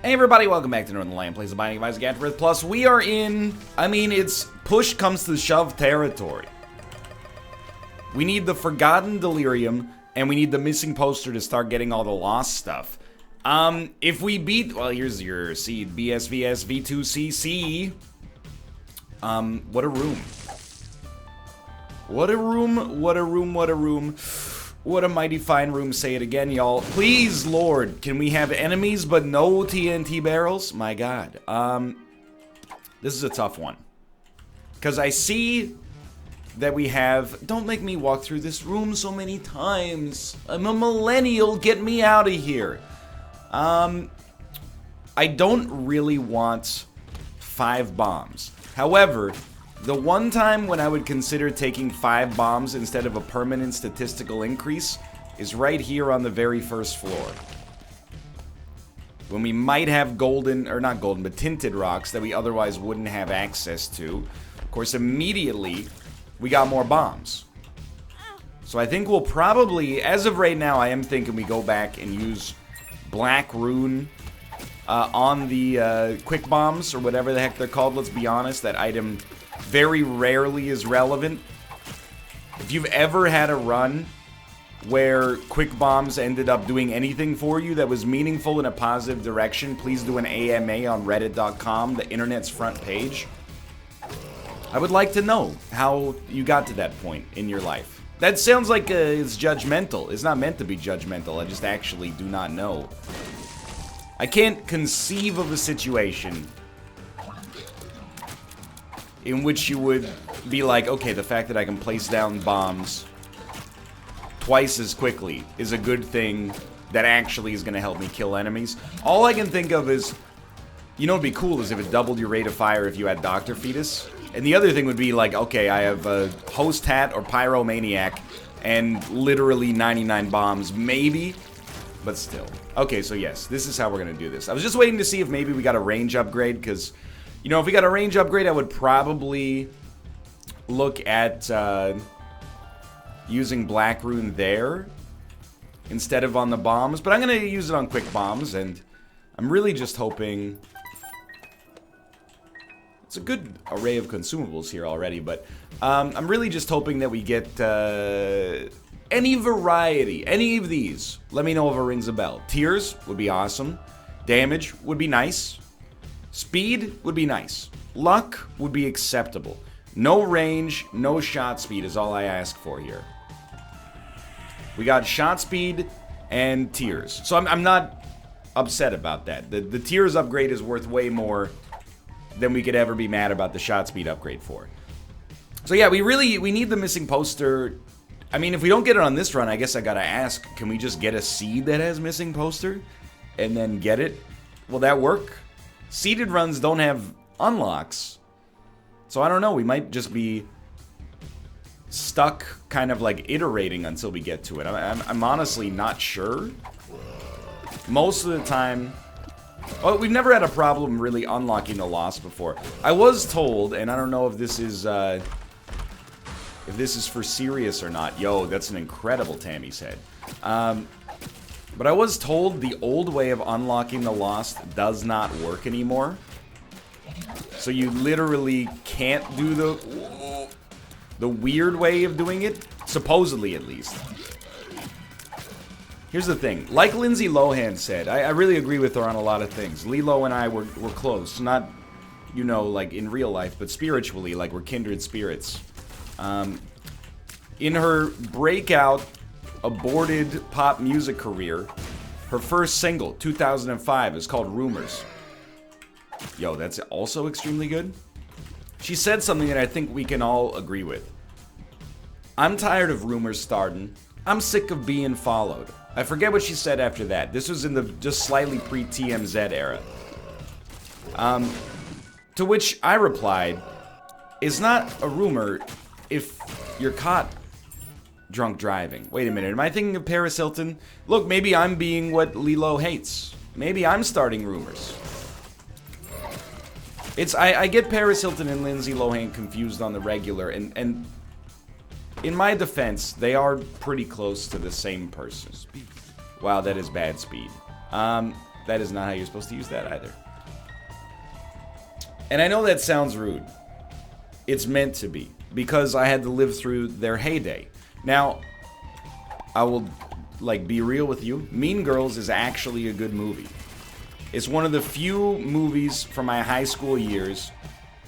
Hey everybody, welcome back to Northernlion Plays the Binding of Isaac AFTERBIRTH Plus. We are in, it's push comes to shove territory. We need the Forgotten Delirium, and we need the missing poster to start getting all the lost stuff. If we beat, well, here's your seed, BSVS V2CC. What a room. What a room, what a room, what a room. What a mighty fine room. Say it again, y'all. Please, Lord, can we have enemies but no TNT barrels? My God. This is a tough one. Because I see that we have... Don't make me walk through this room so many times. I'm a millennial. Get me out of here. I don't really want 5 bombs. However... The one time when I would consider taking 5 bombs instead of a permanent statistical increase is right here on the very first floor. When we might have golden, or not golden, but tinted rocks that we otherwise wouldn't have access to. Of course, immediately, we got more bombs. So I think we'll probably, as of right now, I am thinking we go back and use Black Rune on the quick bombs, or whatever the heck they're called. Let's be honest, that item... very rarely is relevant. If you've ever had a run where quick bombs ended up doing anything for you that was meaningful in a positive direction, please do an AMA on reddit.com, the internet's front page. I would like to know how you got to that point in your life. That sounds like it's judgmental. It's not meant to be judgmental. I just actually do not know. I can't conceive of a situation in which you would be like, okay, the fact that I can place down bombs twice as quickly is a good thing that actually is going to help me kill enemies. All I can think of is, you know what would be cool is if it doubled your rate of fire if you had Dr. Fetus. And the other thing would be like, okay, I have a Host Hat or Pyromaniac and literally 99 bombs, maybe, but still. Okay, so yes, this is how we're going to do this. I was just waiting to see if maybe we got a range upgrade, because... You know, if we got a range upgrade, I would probably look at using Black Rune there instead of on the bombs. But I'm going to use it on quick bombs, and I'm really just hoping... It's a good array of consumables here already, but I'm really just hoping that we get any variety, any of these. Let me know if it rings a bell. Tears would be awesome. Damage would be nice. Speed would be nice. Luck would be acceptable. No range, no shot speed is all I ask for here. We got shot speed and tears. So I'm not upset about that. The tears upgrade is worth way more than we could ever be mad about the shot speed upgrade for. So yeah, we need the missing poster. I mean, if we don't get it on this run, I guess I gotta ask, can we just get a seed that has missing poster and then get it? Will that work? Seeded runs don't have unlocks. So I don't know, we might just be stuck kind of like iterating until we get to it. I'm honestly not sure. Most of the time... Oh, we've never had a problem really unlocking the lost before. I was told, and I don't know if this is for serious or not. Yo, that's an incredible Tammy's head. But I was told the old way of unlocking the lost does not work anymore. So you literally can't do the weird way of doing it. Supposedly, at least. Here's the thing. Like Lindsay Lohan said, I really agree with her on a lot of things. Lilo and I were close. Not, you know, like in real life, but spiritually, like we're kindred spirits. In her breakout... aborted pop music career, her first single, 2005, is called Rumors. Yo, that's also extremely good. She said something that I think we can all agree with. I'm tired of rumors starting. I'm sick of being followed. I forget what she said after that. This was in the just slightly pre-TMZ era. To which I replied, it's not a rumor if you're caught drunk driving. Wait a minute, am I thinking of Paris Hilton? Look, maybe I'm being what Lilo hates. Maybe I'm starting rumors. I get Paris Hilton and Lindsay Lohan confused on the regular, and in my defense, they are pretty close to the same person. Wow, that is bad speed. That is not how you're supposed to use that either. And I know that sounds rude. It's meant to be, because I had to live through their heyday. Now, I will, like, be real with you. Mean Girls is actually a good movie. It's one of the few movies from my high school years.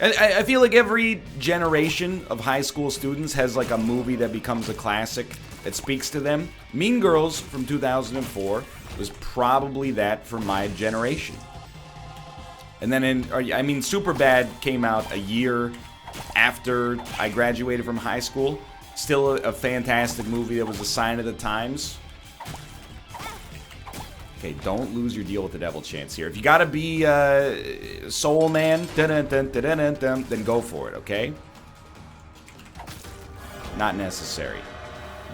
I feel like every generation of high school students has, like, a movie that becomes a classic that speaks to them. Mean Girls from 2004 was probably that for my generation. And then, Superbad came out a year after I graduated from high school. Still a fantastic movie that was a sign of the times. Okay, don't lose your deal with the devil chance here. If you gotta be Soul Man, then go for it, okay? Not necessary.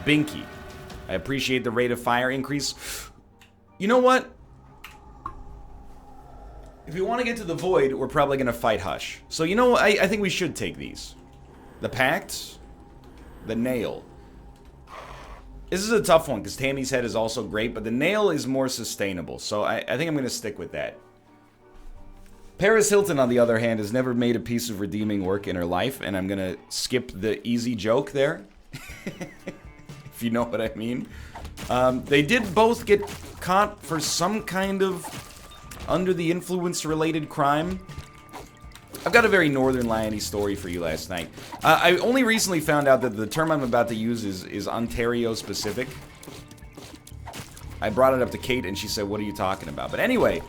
Binky. I appreciate the rate of fire increase. You know what? If we want to get to the void, we're probably going to fight Hush. So, you know what? I think we should take these. The Pact. The Nail. This is a tough one, because Tammy's Head is also great, but the Nail is more sustainable. So, I think I'm going to stick with that. Paris Hilton, on the other hand, has never made a piece of redeeming work in her life, and I'm going to skip the easy joke there. If you know what I mean. They did both get caught for some kind of under the influence related crime. I've got a very Northernlion-y story for you last night. I only recently found out that the term I'm about to use is Ontario specific. I brought it up to Kate and she said, what are you talking about? But anyway,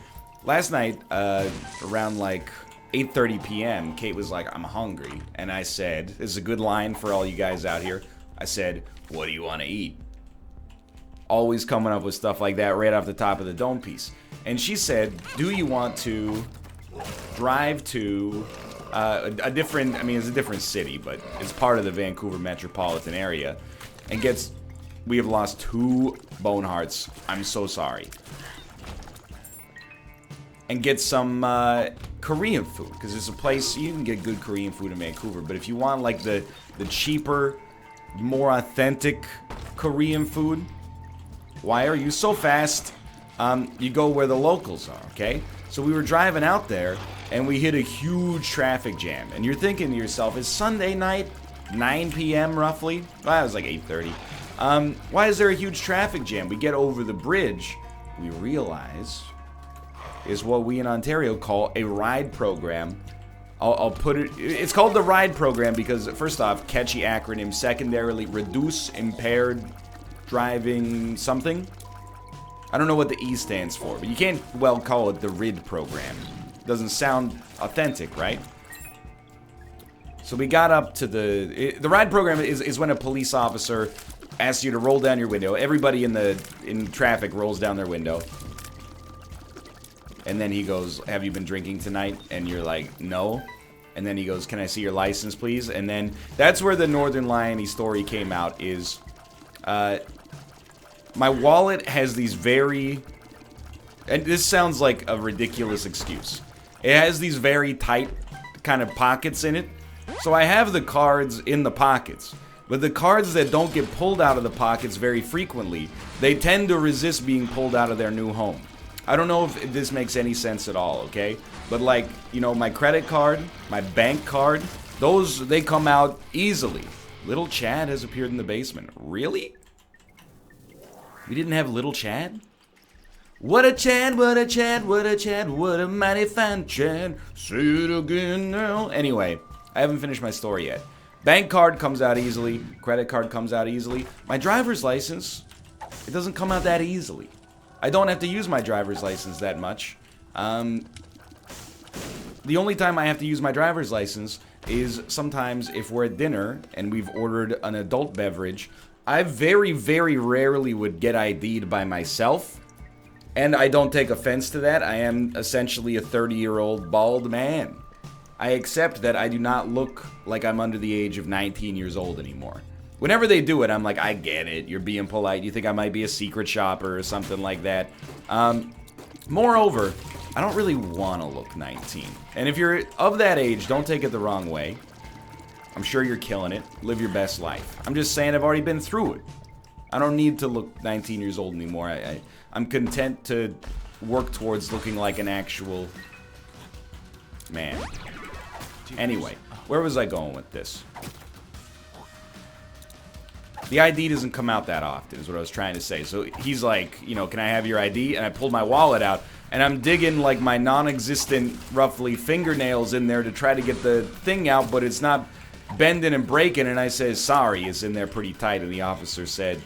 last night, around like 8:30 p.m., Kate was like, I'm hungry. And I said, this is a good line for all you guys out here. I said, what do you want to eat? Always coming up with stuff like that right off the top of the dome piece. And she said, do you want to drive to a different, it's a different city, but it's part of the Vancouver metropolitan area, and we have lost 2 bone hearts. I'm so sorry. And get some Korean food, because there's a place, you can get good Korean food in Vancouver, but if you want like the cheaper, more authentic Korean food, why are you so fast? You go where the locals are, okay? So we were driving out there, and we hit a huge traffic jam. And you're thinking to yourself, is Sunday night, 9 p.m. roughly? Well, it was like 8:30. Why is there a huge traffic jam? We get over the bridge, we realize, is what we in Ontario call a ride program. I'll put it, it's called the ride program because, first off, catchy acronym. Secondarily, reduce impaired driving something. I don't know what the E stands for, but you can't well call it the RID program. Doesn't sound authentic, right? So we got up to the ride program is when a police officer asks you to roll down your window. Everybody in traffic rolls down their window. And then he goes, have you been drinking tonight? And you're like, no. And then he goes, can I see your license, please? And then that's where the Northernlion-y story came out, is my wallet has these very, and this sounds like a ridiculous excuse. It has these very tight kind of pockets in it. So I have the cards in the pockets. But the cards that don't get pulled out of the pockets very frequently, they tend to resist being pulled out of their new home. I don't know if this makes any sense at all, okay? But like, you know, my credit card, my bank card, those, they come out easily. Little Chad has appeared in the basement. Really? We didn't have Little Chad? What a Chad, what a Chad, what a Chad, what a mighty fine Chad. Say it again now. Anyway, I haven't finished my story yet. Bank card comes out easily. Credit card comes out easily. My driver's license, it doesn't come out that easily. I don't have to use my driver's license that much. The only time I have to use my driver's license is sometimes if we're at dinner and we've ordered an adult beverage. I very, very rarely would get ID'd by myself. And I don't take offense to that. I am essentially a 30-year-old bald man. I accept that I do not look like I'm under the age of 19 years old anymore. Whenever they do it, I'm like, I get it. You're being polite. You think I might be a secret shopper or something like that. Moreover, I don't really want to look 19. And if you're of that age, don't take it the wrong way. I'm sure you're killing it. Live your best life. I'm just saying I've already been through it. I don't need to look 19 years old anymore. I'm content to work towards looking like an actual man. Anyway, where was I going with this? The ID doesn't come out that often, is what I was trying to say. So he's like, you know, can I have your ID? And I pulled my wallet out, and I'm digging like my non-existent, roughly, fingernails in there to try to get the thing out, but it's not bending and breaking, and I said, sorry, it's in there pretty tight, and the officer said,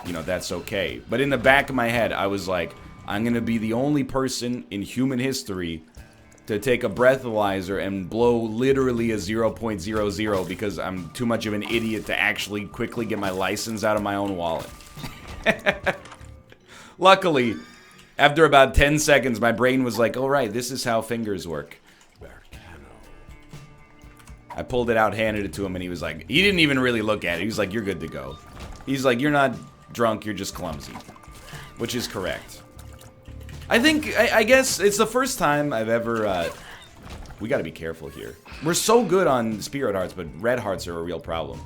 you know, that's okay. But in the back of my head, I was like, I'm gonna be the only person in human history to take a breathalyzer and blow literally a 0.00 because I'm too much of an idiot to actually quickly get my license out of my own wallet. Luckily, after about 10 seconds, my brain was like, all right, this is how fingers work. I pulled it out, handed it to him, and he was like, he didn't even really look at it. He was like, you're good to go. He's like, you're not drunk, you're just clumsy. Which is correct. I guess it's the first time I've ever, we gotta be careful here. We're so good on spirit hearts, but red hearts are a real problem.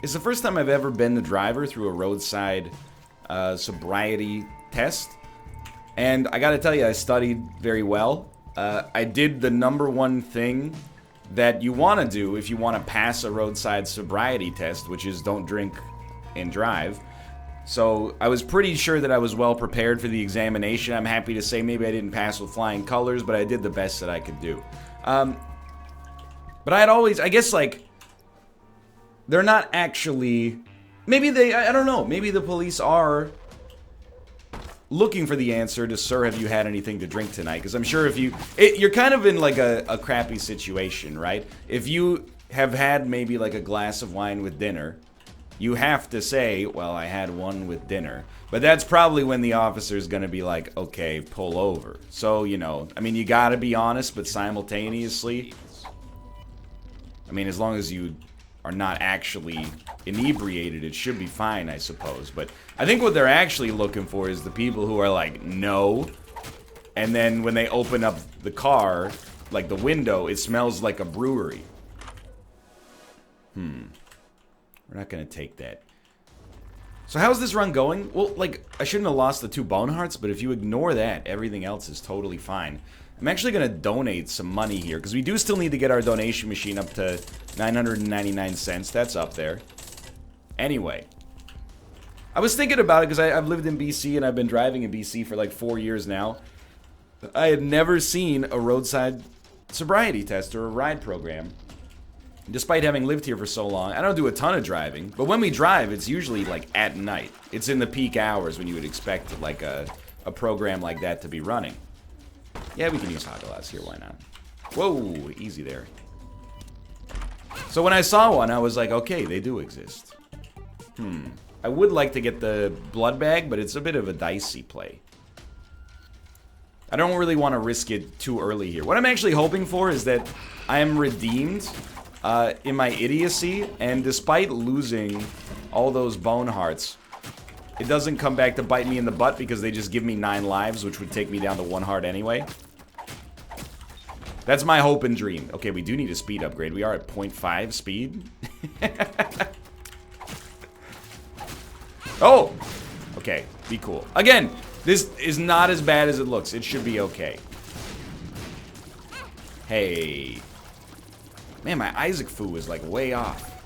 It's the first time I've ever been the driver through a roadside sobriety test. And I gotta tell you, I studied very well. I did the #1 thing that you want to do if you want to pass a roadside sobriety test, which is don't drink and drive. So I was pretty sure that I was well prepared for the examination. I'm happy to say maybe I didn't pass with flying colors, but I did the best that I could do. But I had always, I guess, like, they're not actually, maybe they, I don't know, maybe the police are looking for the answer to, sir, have you had anything to drink tonight? Because I'm sure if you, you're kind of in like a crappy situation, right? If you have had maybe like a glass of wine with dinner, you have to say, well, I had one with dinner. But that's probably when the officer's going to be like, okay, pull over. So, you know, I mean, you got to be honest, but simultaneously, I mean, as long as you are not actually inebriated, it should be fine, I suppose. But I think what they're actually looking for is the people who are like, no. And then when they open up the car, like the window, it smells like a brewery. We're not going to take that. So how's this run going? Well, like, I shouldn't have lost the 2 bone hearts, but if you ignore that, everything else is totally fine. I'm actually going to donate some money here, because we do still need to get our donation machine up to 999 cents. That's up there. Anyway. I was thinking about it, because I've lived in BC, and I've been driving in BC for like 4 years now. I had never seen a roadside sobriety test or a ride program. Despite having lived here for so long, I don't do a ton of driving, but when we drive, it's usually like at night. It's in the peak hours when you would expect like a program like that to be running. Yeah, we can use hot glass here, why not? Whoa, easy there. So when I saw one, I was like, okay, they do exist. I would like to get the blood bag, but it's a bit of a dicey play. I don't really want to risk it too early here. What I'm actually hoping for is that I am redeemed in my idiocy, and despite losing all those bone hearts, it doesn't come back to bite me in the butt because they just give me 9 lives, which would take me down to 1 heart anyway. That's my hope and dream. Okay, we do need a speed upgrade. We are at 0.5 speed. Oh! Okay, be cool. Again, this is not as bad as it looks. It should be okay. Hey. Man, my Isaac foo is like way off.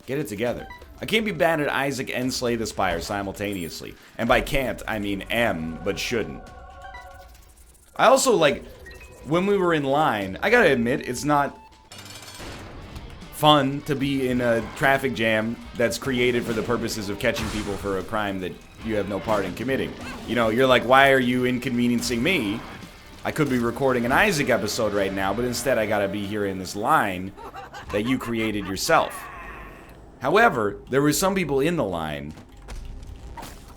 Get it together. I can't be bad at Isaac and Slay the Spire simultaneously. And by can't, I mean am, but shouldn't. I also, like, when we were in line, I gotta admit, it's not fun to be in a traffic jam that's created for the purposes of catching people for a crime that you have no part in committing. You know, you're like, why are you inconveniencing me? I could be recording an Isaac episode right now, but instead I gotta be here in this line that you created yourself. However, there were some people in the line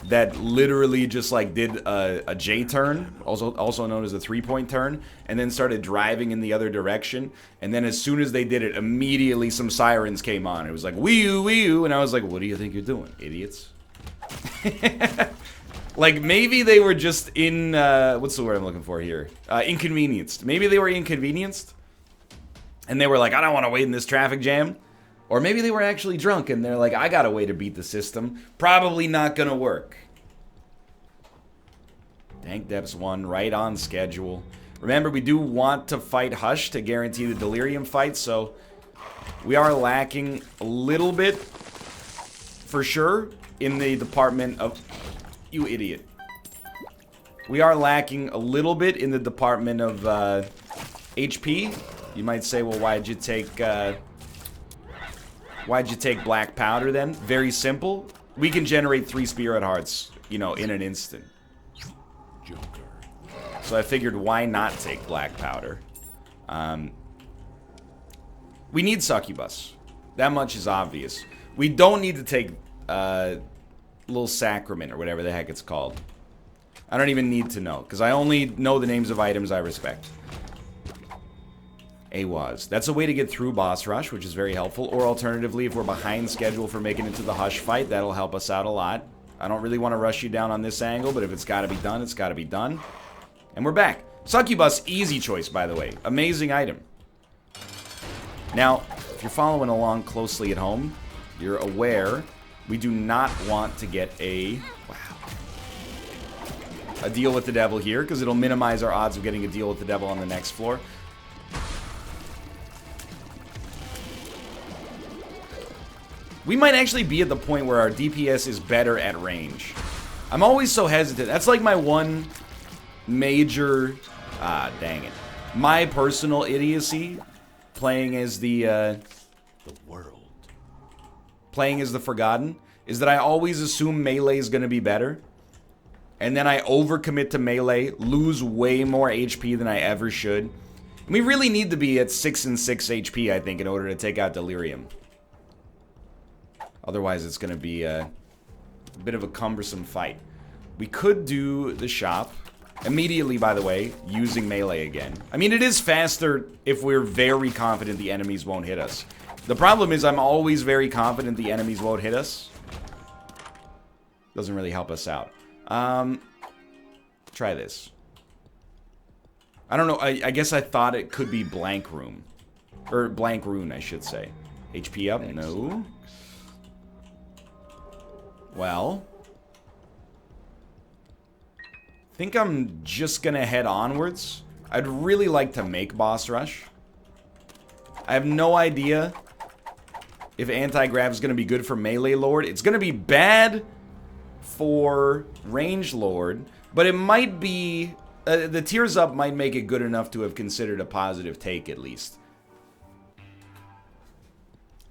that literally just like did a J-turn, also known as a 3-point turn, and then started driving in the other direction. And then as soon as they did it, immediately some sirens came on. It was like, wee-oo, wee-oo, and I was like, what do you think you're doing, idiots? Like, maybe they were just in, what's the word I'm looking for here? Inconvenienced. Maybe they were inconvenienced, and they were like, I don't want to wait in this traffic jam. Or maybe they were actually drunk, and they're like, I got a way to beat the system. Probably not gonna work. Tank depths 1, right on schedule. Remember, we do want to fight Hush to guarantee the Delirium fight, so we are lacking a little bit, for sure, in the department of... You idiot. We are lacking a little bit in the department of HP. You might say, well, why'd you take black powder then? Very simple. We can generate 3 spirit hearts, you know, in an instant. Joker. So I figured, why not take black powder? We need succubus. That much is obvious. We don't need to take little sacrament or whatever the heck it's called. I don't even need to know, because I only know the names of items I respect. AWAS. That's a way to get through boss rush, which is very helpful. Or alternatively, if we're behind schedule for making it to the Hush fight, that'll help us out a lot. I don't really want to rush you down on this angle, but if it's got to be done, it's got to be done. And we're back. Succubus, easy choice, by the way. Amazing item. Now, if you're following along closely at home, you're aware we do not want to get a deal with the devil here, because it'll minimize our odds of getting a deal with the devil on the next floor. We might actually be at the point where our DPS is better at range. I'm always so hesitant. That's like my one major... dang it. My personal idiocy, playing as the world. Playing as the Forgotten, is that I always assume melee is going to be better. And then I overcommit to melee, lose way more HP than I ever should. We really need to be at 6 and 6 HP, I think, in order to take out Delirium. Otherwise, it's going to be a bit of a cumbersome fight. We could do the shop immediately, by the way, using melee again. I mean, it is faster if we're very confident the enemies won't hit us. The problem is I'm always very confident the enemies won't hit us. Doesn't really help us out. Try this. I don't know, I guess I thought it could be blank room. Or blank rune, I should say. HP up? No. Well. I think I'm just gonna head onwards. I'd really like to make boss rush. I have no idea if anti-grav is gonna be good for melee lord. It's gonna be bad for range lord, but it might be... the tears up might make it good enough to have considered a positive take, at least.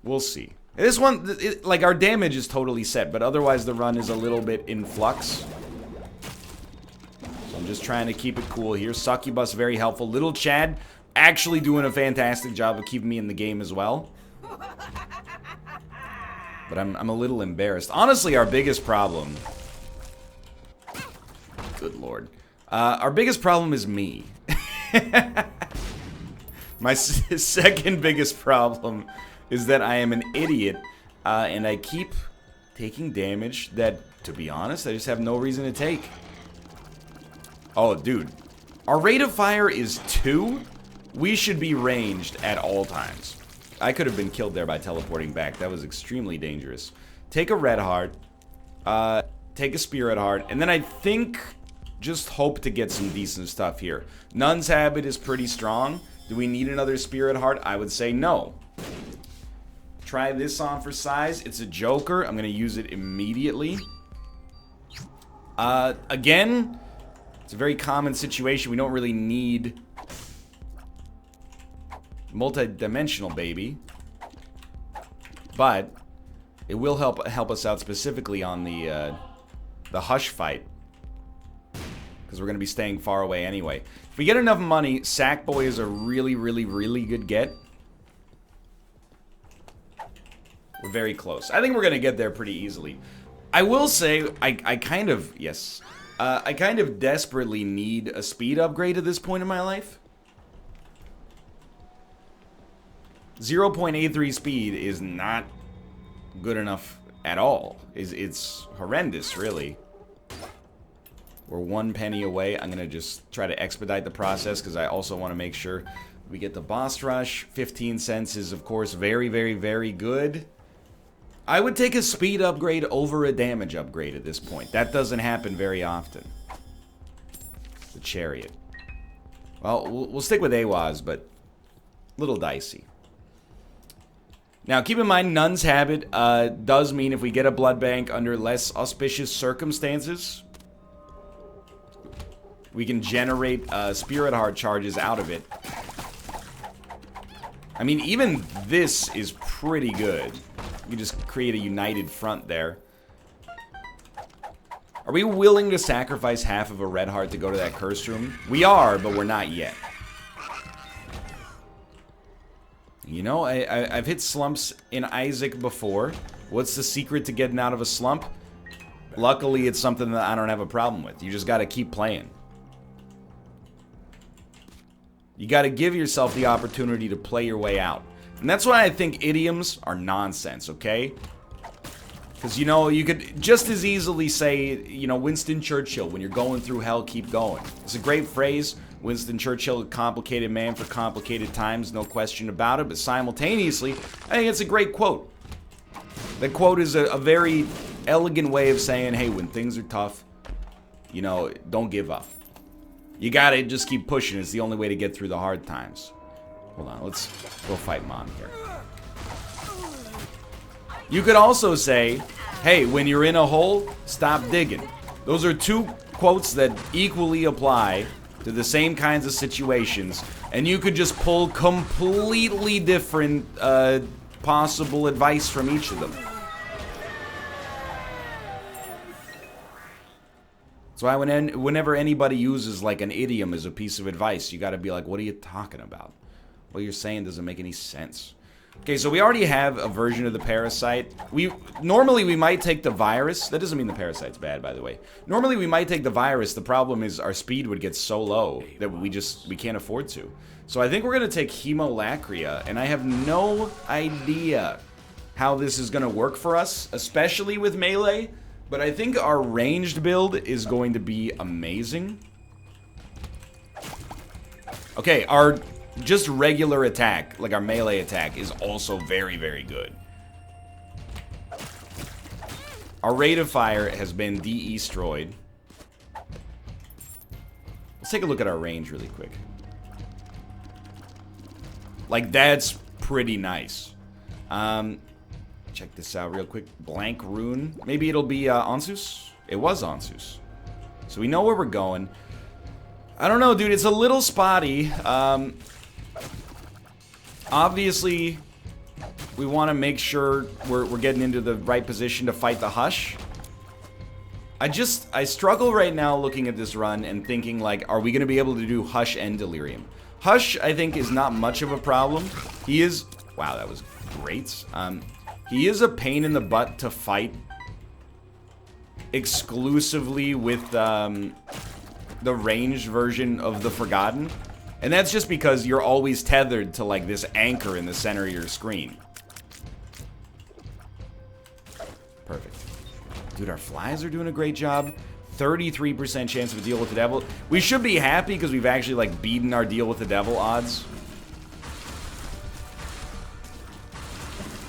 We'll see. This one, like, our damage is totally set, but otherwise the run is a little bit in flux. So I'm just trying to keep it cool here. Succubus, very helpful. Little Chad, actually doing a fantastic job of keeping me in the game as well. But I'm a little embarrassed. Honestly, our biggest problem... Good lord. Our biggest problem is me. My second biggest problem is that I am an idiot, and I keep taking damage that, to be honest, I just have no reason to take. Oh, dude. Our rate of fire is 2. We should be ranged at all times. I could have been killed there by teleporting back. That was extremely dangerous. Take a red heart. Take a spirit heart. And then I think... just hope to get some decent stuff here. Nun's Habit is pretty strong. Do we need another Spirit Heart? I would say no. Try this on for size. It's a Joker. I'm going to use it immediately. Again, it's a very common situation. We don't really need multi-dimensional baby. But it will help us out specifically on the Hush fight. Because we're going to be staying far away anyway. If we get enough money, Sackboy is a really, really, really good get. We're very close. I think we're going to get there pretty easily. I will say, I kind of, yes. I kind of desperately need a speed upgrade at this point in my life. 0.83 speed is not good enough at all. It's horrendous, really. We're 1 penny away. I'm going to just try to expedite the process because I also want to make sure we get the boss rush. 15 cents is, of course, very, very, very good. I would take a speed upgrade over a damage upgrade at this point. That doesn't happen very often. chariot. Well, we'll stick with AWAS, but a little dicey. Now, keep in mind, Nun's Habit does mean if we get a blood bank under less auspicious circumstances, we can generate Spirit Heart charges out of it. I mean, even this is pretty good. You just create a united front there. Are we willing to sacrifice half of a red heart to go to that cursed room? We are, but we're not yet. You know, I've hit slumps in Isaac before. What's the secret to getting out of a slump? Luckily, it's something that I don't have a problem with. You just gotta keep playing. You gotta give yourself the opportunity to play your way out. And that's why I think idioms are nonsense, okay? Because, you know, you could just as easily say, you know, Winston Churchill, when you're going through hell, keep going. It's a great phrase. Winston Churchill, a complicated man for complicated times, no question about it. But simultaneously, I think it's a great quote. That quote is a very elegant way of saying, hey, when things are tough, you know, don't give up. You gotta just keep pushing. It's the only way to get through the hard times. Hold on, let's go fight Mom here. You could also say, hey, when you're in a hole, stop digging. Those are two quotes that equally apply to the same kinds of situations, and you could just pull completely different possible advice from each of them. That's why whenever anybody uses like an idiom as a piece of advice, you gotta be like, what are you talking about? What you're saying doesn't make any sense. Okay, so we already have a version of the parasite. Normally we might take the virus. That doesn't mean the parasite's bad, by the way. Normally we might take the virus. The problem is our speed would get so low that we can't afford to. So I think we're gonna take Hemolacria, and I have no idea how this is gonna work for us, especially with melee. But I think our ranged build is going to be amazing. Okay, our just regular attack, like our melee attack, is also very, very good. Our rate of fire has been de-destroyed. Let's take a look at our range really quick. Like, that's pretty nice. Check this out real quick. Blank rune. Maybe it'll be Onsus? It was Onsus. So we know where we're going. I don't know, dude. It's a little spotty. Obviously, we want to make sure we're getting into the right position to fight the Hush. I struggle right now looking at this run and thinking, like, are we going to be able to do Hush and Delirium? Hush, I think, is not much of a problem. He is... Wow, that was great. He is a pain in the butt to fight exclusively with the ranged version of the Forgotten. And that's just because you're always tethered to, like, this anchor in the center of your screen. Perfect. Dude, our flies are doing a great job. 33% chance of a deal with the devil. We should be happy because we've actually, like, beaten our deal with the devil odds.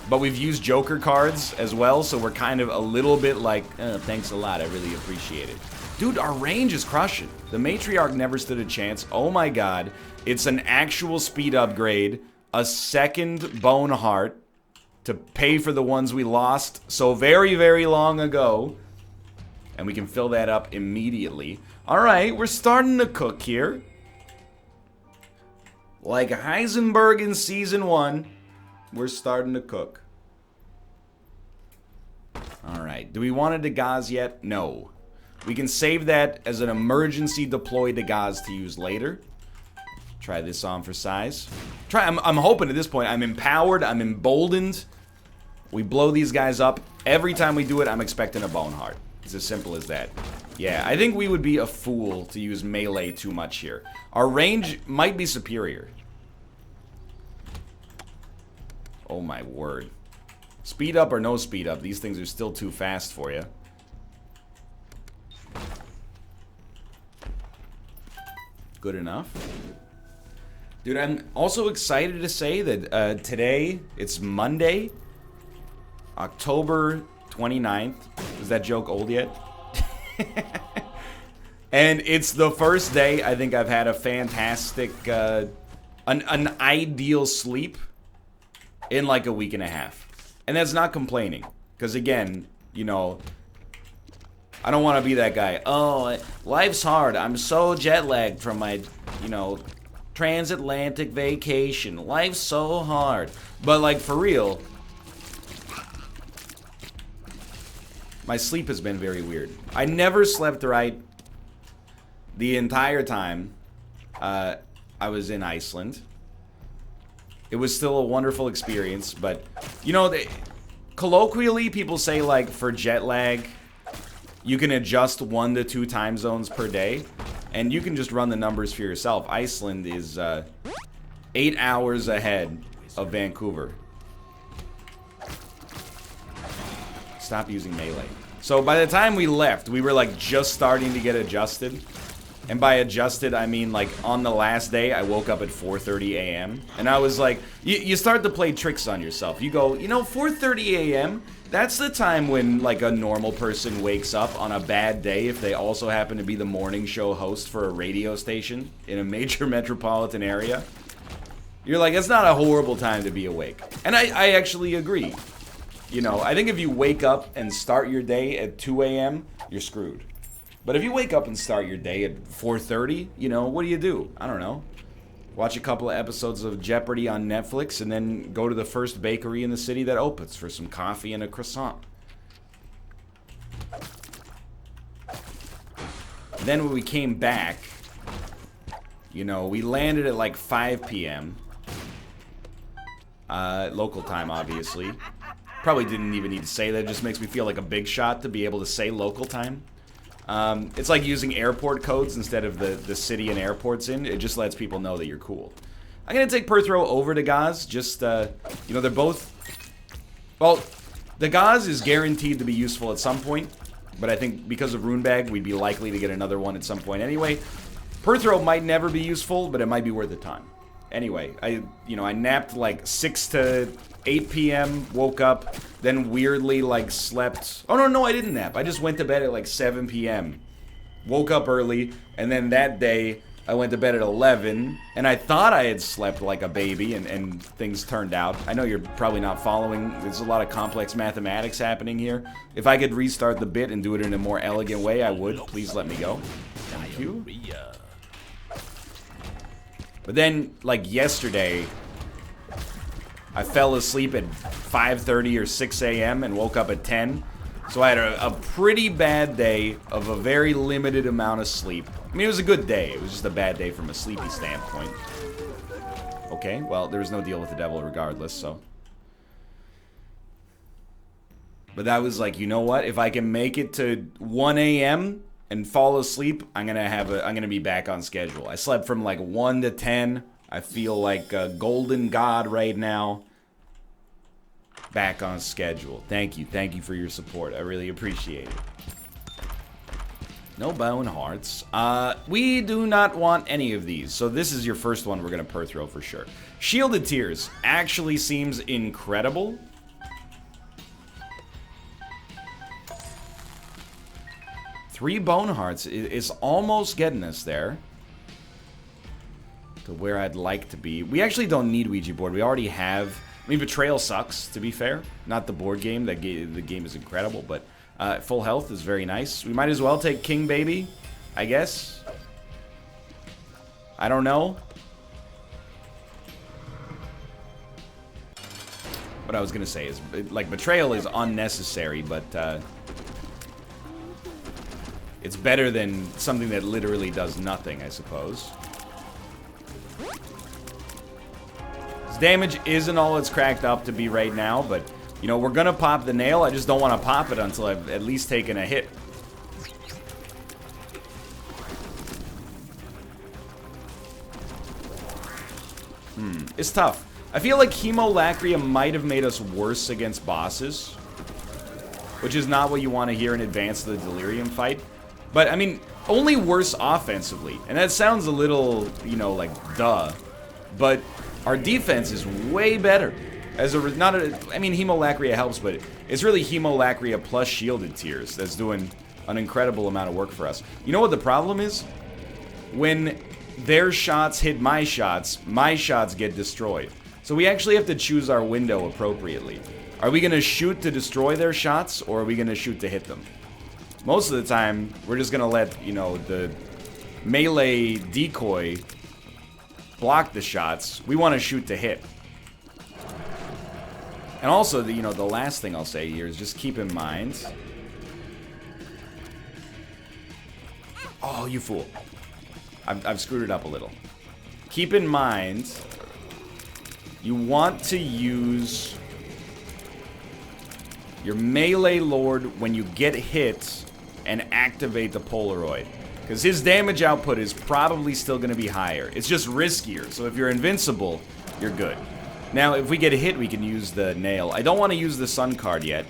But we've used Joker cards as well, so we're kind of a little bit like, thanks a lot, I really appreciate it. Dude, our range is crushing. The Matriarch never stood a chance. Oh my god. It's an actual speed upgrade, a second Bone Heart to pay for the ones we lost so very, very long ago. And we can fill that up immediately. Alright, we're starting to cook here. Like Heisenberg in Season 1, we're starting to cook. Alright, do we want a Dagaz yet? No. We can save that as an emergency deploy Dagaz to use later. Try this on for size. I'm hoping at this point I'm empowered, I'm emboldened. We blow these guys up. Every time we do it, I'm expecting a Bone Heart. It's as simple as that. Yeah, I think we would be a fool to use melee too much here. Our range might be superior. Oh my word. Speed up or no speed up, these things are still too fast for you. Good enough. Dude, I'm also excited to say that today, it's Monday, October 29th. Is that joke old yet? And it's the first day I think I've had a fantastic, an ideal sleep in like a week and a half. And that's not complaining. Because again, you know, I don't want to be that guy. Oh, life's hard. I'm so jet lagged from my, you know, transatlantic vacation. Life's so hard. But like for real, my sleep has been very weird. I never slept right the entire time I was in Iceland. It was still a wonderful experience, but you know, colloquially people say like for jet lag, you can adjust 1 to 2 time zones per day, and you can just run the numbers for yourself. Iceland is 8 hours ahead of Vancouver. Stop using melee. So by the time we left, we were like just starting to get adjusted. And by adjusted, I mean like on the last day, I woke up at 4:30 a.m. And I was like, you start to play tricks on yourself. You go, you know, 4:30 a.m., that's the time when like a normal person wakes up on a bad day if they also happen to be the morning show host for a radio station in a major metropolitan area. You're like, it's not a horrible time to be awake. And I actually agree. You know, I think if you wake up and start your day at 2 a.m., you're screwed. But if you wake up and start your day at 4:30, you know, what do? I don't know. Watch a couple of episodes of Jeopardy on Netflix and then go to the first bakery in the city that opens for some coffee and a croissant. Then when we came back, you know, we landed at like 5 p.m. Local time, obviously. Probably didn't even need to say that. It just makes me feel like a big shot to be able to say local time. It's like using airport codes instead of the city and airports in. It just lets people know that you're cool. I'm going to take Perth Row over to Gaz. Just, you know, they're both... Well, the Gaz is guaranteed to be useful at some point. But I think because of Runebag, we'd be likely to get another one at some point anyway. Perth Row might never be useful, but it might be worth the time. Anyway, I napped like 6 to 8 p.m., woke up, then weirdly like slept. Oh no, I didn't nap. I just went to bed at like 7 p.m. Woke up early, and then that day I went to bed at 11, and I thought I had slept like a baby, and things turned out. I know you're probably not following. There's a lot of complex mathematics happening here. If I could restart the bit and do it in a more elegant way, I would. Please let me go. Thank you. But then, like yesterday, I fell asleep at 5:30 or 6 a.m. and woke up at 10. So I had a pretty bad day of a very limited amount of sleep. I mean, it was a good day. It was just a bad day from a sleepy standpoint. Okay, well, there was no deal with the devil regardless, so. But that was like, you know what? If I can make it to 1 a.m. and fall asleep, I'm gonna be back on schedule. I slept from like 1 to 10. I feel like a golden god right now. Back on schedule. Thank you for your support. I really appreciate it. No bone hearts. We do not want any of these. So this is your first one we're gonna Perth Row for sure. Shielded Tears actually seems incredible. Three bone hearts is almost getting us there. To where I'd like to be. We actually don't need Ouija board. We already have... I mean, Betrayal sucks, to be fair. Not the board game. The game is incredible, but full health is very nice. We might as well take King Baby, I guess. I don't know. What I was going to say is, like, Betrayal is unnecessary, but it's better than something that literally does nothing, I suppose. Damage isn't all it's cracked up to be right now, but, you know, we're gonna pop the nail. I just don't want to pop it until I've at least taken a hit. It's tough. I feel like Hemolacria might have made us worse against bosses, which is not what you want to hear in advance of the Delirium fight. But, I mean, only worse offensively. And that sounds a little, you know, like, duh. But... our defense is way better. I mean, Hemolacria helps, but it's really Hemolacria plus Shielded Tears that's doing an incredible amount of work for us. You know what the problem is? When their shots hit my shots get destroyed. So we actually have to choose our window appropriately. Are we going to shoot to destroy their shots, or are we going to shoot to hit them? Most of the time, we're just going to let, you know, the melee decoy block the shots. We want to shoot to hit. And also, the last thing I'll say here is just keep in mind... Oh, you fool. I've screwed it up a little. Keep in mind, you want to use your melee lord when you get hit and activate the Polaroid. Because his damage output is probably still going to be higher. It's just riskier. So if you're invincible, you're good. Now, if we get hit, we can use the nail. I don't want to use the sun card yet.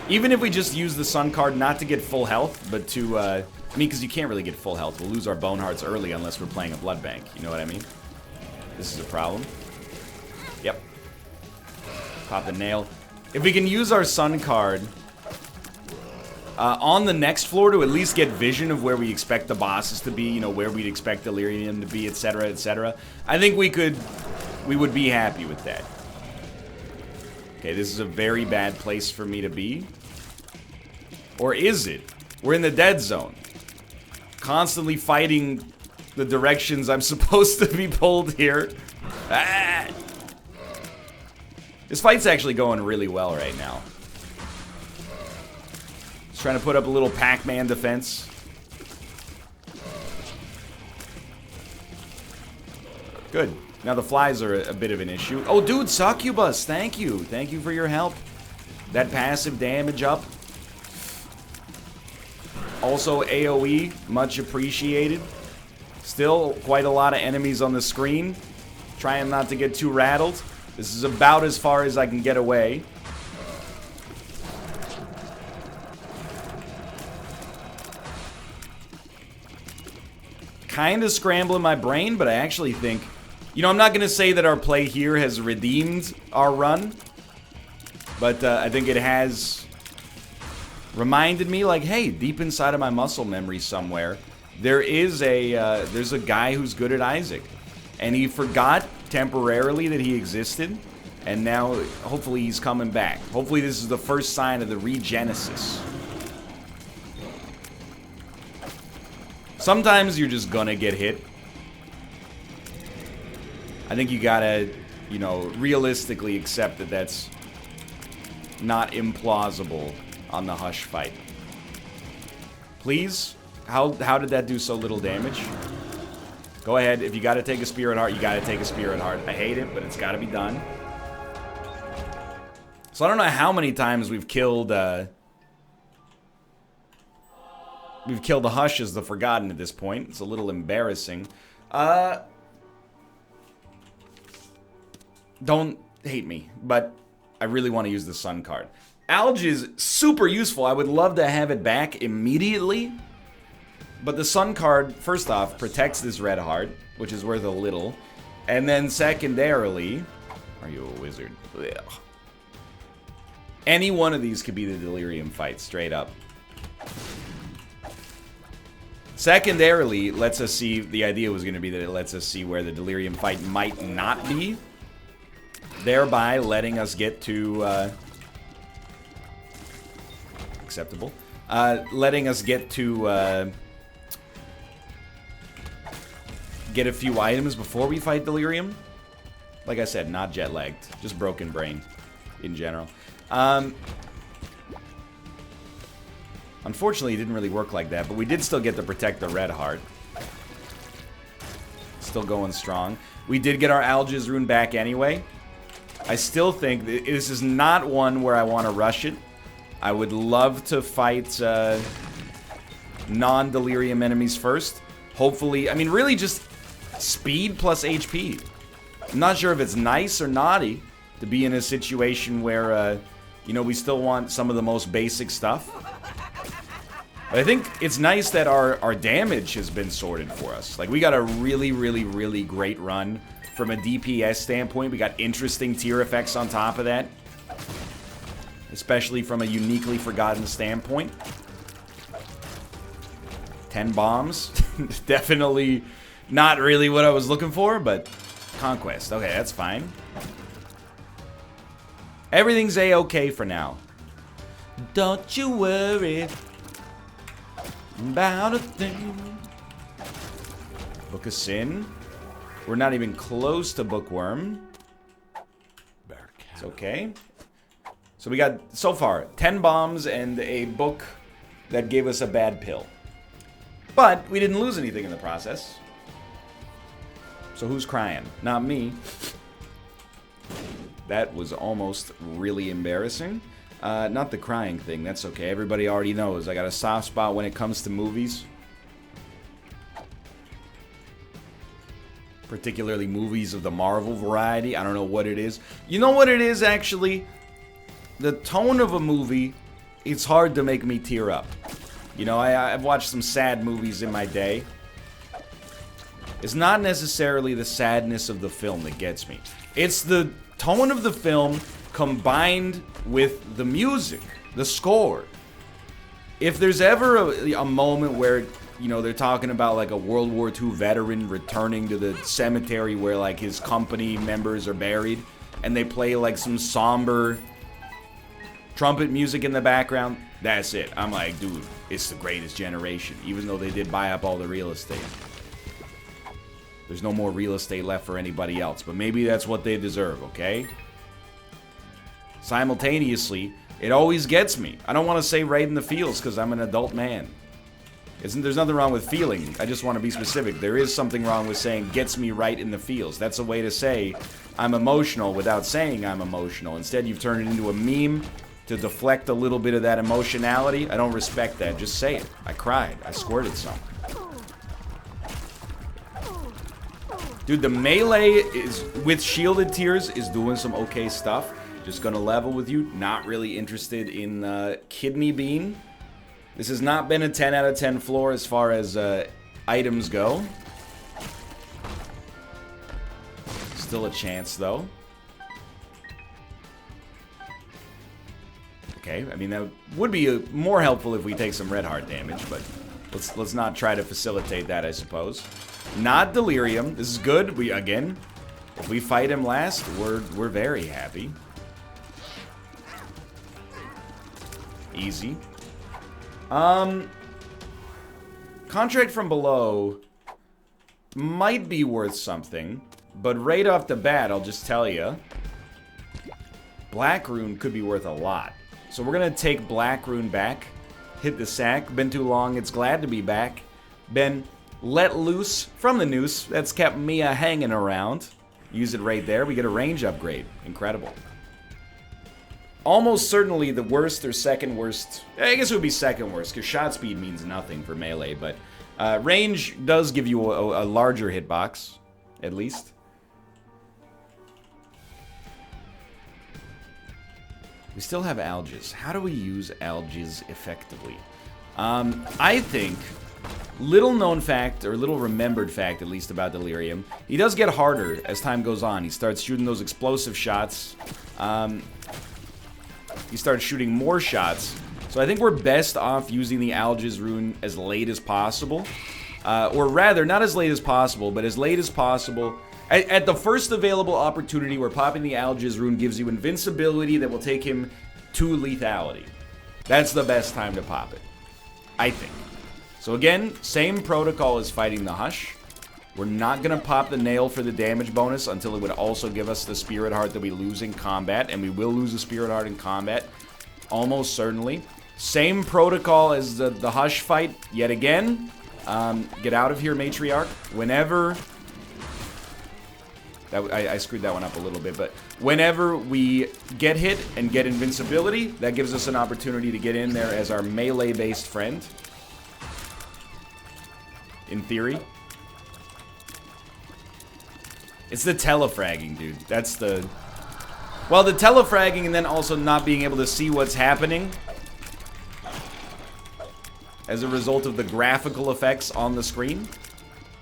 Even if we just use the sun card not to get full health, but to, I mean, because you can't really get full health. We'll lose our bone hearts early unless we're playing a blood bank. You know what I mean? This is a problem. Yep. Pop the nail. If we can use our sun card on the next floor to at least get vision of where we expect the bosses to be, you know, where we'd expect Delirium to be, etc., etc., I think we would be happy with that. Okay, this is a very bad place for me to be. Or is it? We're in the dead zone. Constantly fighting the directions I'm supposed to be pulled here. Ah! This fight's actually going really well right now. Just trying to put up a little Pac-Man defense. Good. Now the flies are a bit of an issue. Oh, dude, Succubus, thank you. Thank you for your help. That passive damage up. Also AoE, much appreciated. Still quite a lot of enemies on the screen. Trying not to get too rattled. This is about as far as I can get away. Kind of scrambling my brain, but I actually think... You know, I'm not going to say that our play here has redeemed our run. But I think it has reminded me, like, hey, deep inside of my muscle memory somewhere, there's a guy who's good at Isaac. And he forgot temporarily that he existed. And now, hopefully, he's coming back. Hopefully, this is the first sign of the regenesis. Sometimes you're just gonna get hit. I think you gotta, you know, realistically accept that that's not implausible on the Hush fight. Please? How did that do so little damage? Go ahead. If you gotta take a Spirit Heart, you gotta take a Spirit Heart. I hate it, but it's gotta be done. So I don't know how many times we've killed the Hush as the Forgotten at this point. It's a little embarrassing. Don't hate me, but I really want to use the Sun card. Alge is super useful. I would love to have it back immediately. But the Sun card, first off, protects this red heart, which is worth a little. And then secondarily... Are you a wizard? Ugh. Any one of these could be the Delirium fight, straight up. Secondarily, lets us see... The idea was going to be that it lets us see where the Delirium fight might not be. Thereby letting us get to... acceptable. Letting us get to... get a few items before we fight Delirium. Like I said, not jet-lagged. Just broken brain in general. Unfortunately, it didn't really work like that, but we did still get to protect the red heart. Still going strong. We did get our Alge's rune back anyway. I still think this is not one where I want to rush it. I would love to fight non-Delirium enemies first. Hopefully, I mean, really just speed plus HP. I'm not sure if it's nice or naughty to be in a situation where, you know, we still want some of the most basic stuff. But I think it's nice that our damage has been sorted for us. Like, we got a really, really, really great run from a DPS standpoint. We got interesting tier effects on top of that. especially from a uniquely forgotten standpoint. 10 bombs. Definitely not really what I was looking for, but conquest. Okay, that's fine. Everything's a-okay for now. Don't you worry about a thing. Book of Sin. We're not even close to Bookworm. It's okay. So we got, so far, 10 bombs and a book that gave us a bad pill. But we didn't lose anything in the process. So who's crying? Not me. That was almost really embarrassing. Not the crying thing, that's okay. Everybody already knows I got a soft spot when it comes to movies. Particularly movies of the Marvel variety. I don't know what it is. You know what it is, actually? The tone of a movie, it's hard to make me tear up. You know, I've watched some sad movies in my day. It's not necessarily the sadness of the film that gets me. It's the tone of the film combined with the music, the score. If there's ever a moment where, you know, they're talking about like a World War II veteran returning to the cemetery where like his company members are buried, and they play like some somber trumpet music in the background, that's it. I'm like, dude, it's the greatest generation, even though they did buy up all the real estate. There's no more real estate left for anybody else, but maybe that's what they deserve, okay? Simultaneously, it always gets me. I don't want to say right in the feels because I'm an adult man. There's nothing wrong with feeling. I just want to be specific. There is something wrong with saying gets me right in the feels. That's a way to say I'm emotional without saying I'm emotional. Instead, you've turned it into a meme to deflect a little bit of that emotionality. I don't respect that. Just say it. I cried. I squirted some. Dude, the melee is with shielded tears is doing some okay stuff. Just gonna level with you. Not really interested in Kidney Bean. This has not been a 10 out of 10 floor as far as items go. Still a chance, though. Okay, I mean, that would be more helpful if we take some red heart damage, but let's not try to facilitate that, I suppose. Not Delirium. This is good. Again, if we fight him last, we're very happy. Easy. Contract from Below might be worth something, but right off the bat, I'll just tell you, Black Rune could be worth a lot. So we're gonna take Black Rune back, hit the sack. Been too long, it's glad to be back. Been let loose from the noose that's kept Mia hanging around. Use it right there, we get a range upgrade. Incredible. Almost certainly the worst or second worst. I guess it would be second worst, because shot speed means nothing for melee, but range does give you a larger hitbox, at least. We still have Algiz. How do we use Algiz effectively? I think, little known fact, or little remembered fact at least about Delirium, he does get harder as time goes on. He starts shooting those explosive shots. He starts shooting more shots. So I think we're best off using the Algiz rune as late as possible. Or rather, not as late as possible, but as late as possible. At the first available opportunity where popping the Algiz rune gives you invincibility that will take him to lethality. That's the best time to pop it, I think. So again, same protocol as fighting the Hush. We're not going to pop the nail for the damage bonus until it would also give us the Spirit Heart that we lose in combat. And we will lose the Spirit Heart in combat, almost certainly. Same protocol as the Hush fight, yet again. Get out of here, Matriarch. Whenever... I screwed that one up a little bit, but whenever we get hit and get invincibility, that gives us an opportunity to get in there as our melee-based friend. In theory. It's the telefragging, dude. That's the... Well, the telefragging and then also not being able to see what's happening as a result of the graphical effects on the screen.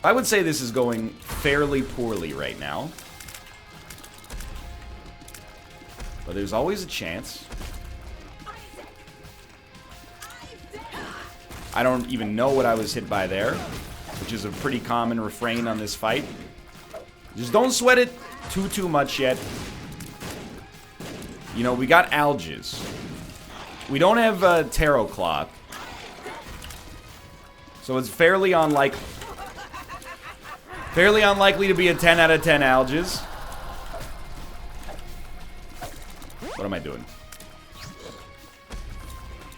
I would say this is going fairly poorly right now. But there's always a chance. I don't even know what I was hit by there, which is a pretty common refrain on this fight. Just don't sweat it too much yet. You know, we got Alges. We don't have Tarot Cloth. So it's fairly unlikely to be a 10 out of 10 Alges. What am I doing?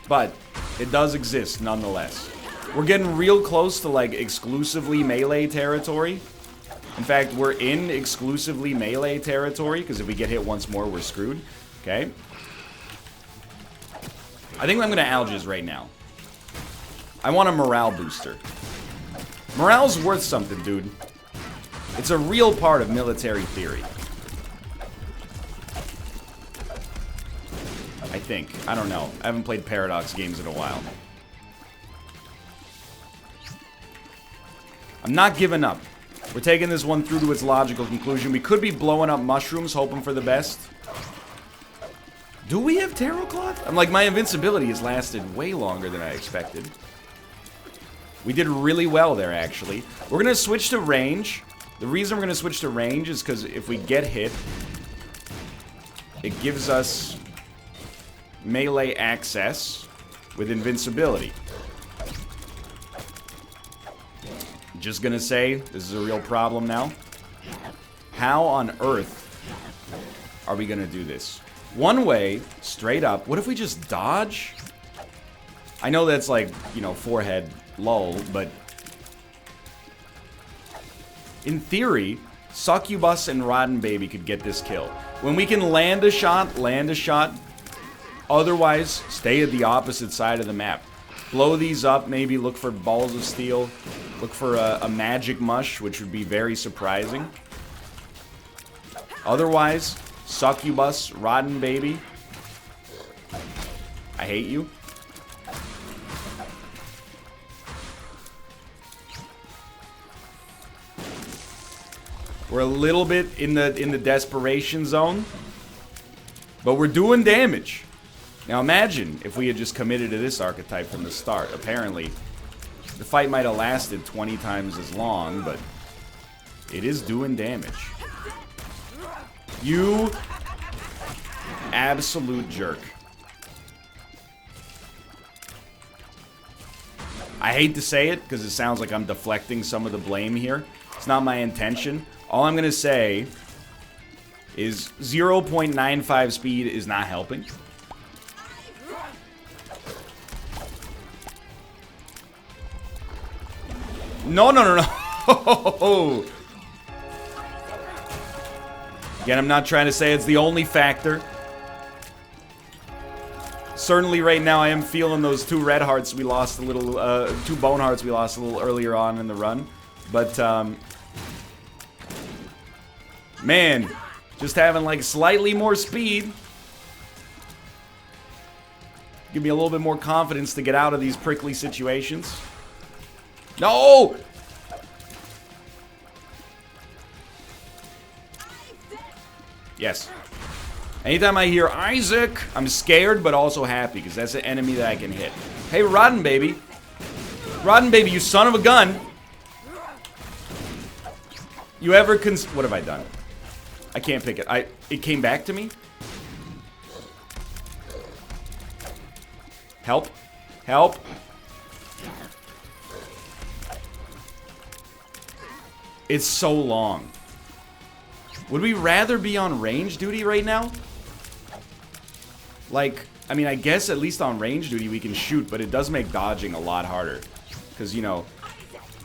But it does exist nonetheless. We're getting real close to like exclusively melee territory. In fact, we're in exclusively melee territory because if we get hit once more, we're screwed. Okay. I think I'm going to Alges right now. I want a morale booster. Morale's worth something, dude. It's a real part of military theory. I think. I don't know. I haven't played Paradox games in a while. I'm not giving up. We're taking this one through to its logical conclusion. We could be blowing up mushrooms, hoping for the best. Do we have Tarot Cloth? I'm like, my invincibility has lasted way longer than I expected. We did really well there, actually. We're going to switch to range. The reason we're going to switch to range is because if we get hit, it gives us melee access with invincibility. Just going to say, this is a real problem now. How on earth are we going to do this? One way, straight up. What if we just dodge? I know that's like, you know, forehead lull, but in theory, Succubus and Rotten Baby could get this kill. When we can land a shot, land a shot. Otherwise, stay at the opposite side of the map. Blow these up, maybe look for balls of steel. Look for a magic mush, which would be very surprising. Otherwise, Succubus, Rotten Baby. I hate you. We're a little bit in the desperation zone, but we're doing damage. Now imagine if we had just committed to this archetype from the start. Apparently, the fight might have lasted 20 times as long, but it is doing damage. You absolute jerk. I hate to say it because it sounds like I'm deflecting some of the blame here. It's not my intention. All I'm going to say is 0.95 speed is not helping. No. Again, I'm not trying to say it's the only factor. Certainly right now I am feeling those 2 red hearts we lost a little, 2 bone hearts we lost a little earlier on in the run. But, man, just having like slightly more speed. Give me a little bit more confidence to get out of these prickly situations. No! Yes. Anytime I hear Isaac, I'm scared but also happy because that's an enemy that I can hit. Hey, Rotten Baby. Rotten Baby, you son of a gun. You ever what have I done? I can't pick it. It came back to me? Help. Help. It's so long. Would we rather be on range duty right now? Like, I mean, I guess at least on range duty we can shoot, but it does make dodging a lot harder. Because, you know,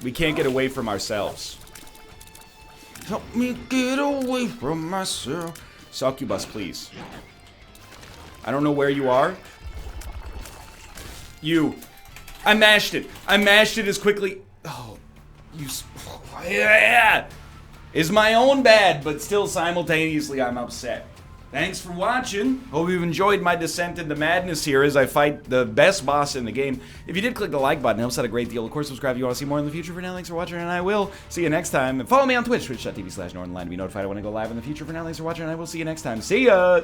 we can't get away from ourselves. Help me get away from myself. Succubus, please. I don't know where you are. You. I mashed it. I mashed it as quickly. Oh, you. Yeah. Is my own bad, but still simultaneously I'm upset. Thanks for watching. Hope you've enjoyed my descent into madness here as I fight the best boss in the game. If you did, click the like button. It helps out a great deal. Of course, subscribe if you want to see more in the future. For now, thanks for watching, and I will see you next time. And follow me on Twitch, twitch.tv/Northernlion to be notified when I go live in the future. For now, thanks for watching, and I will see you next time. See ya!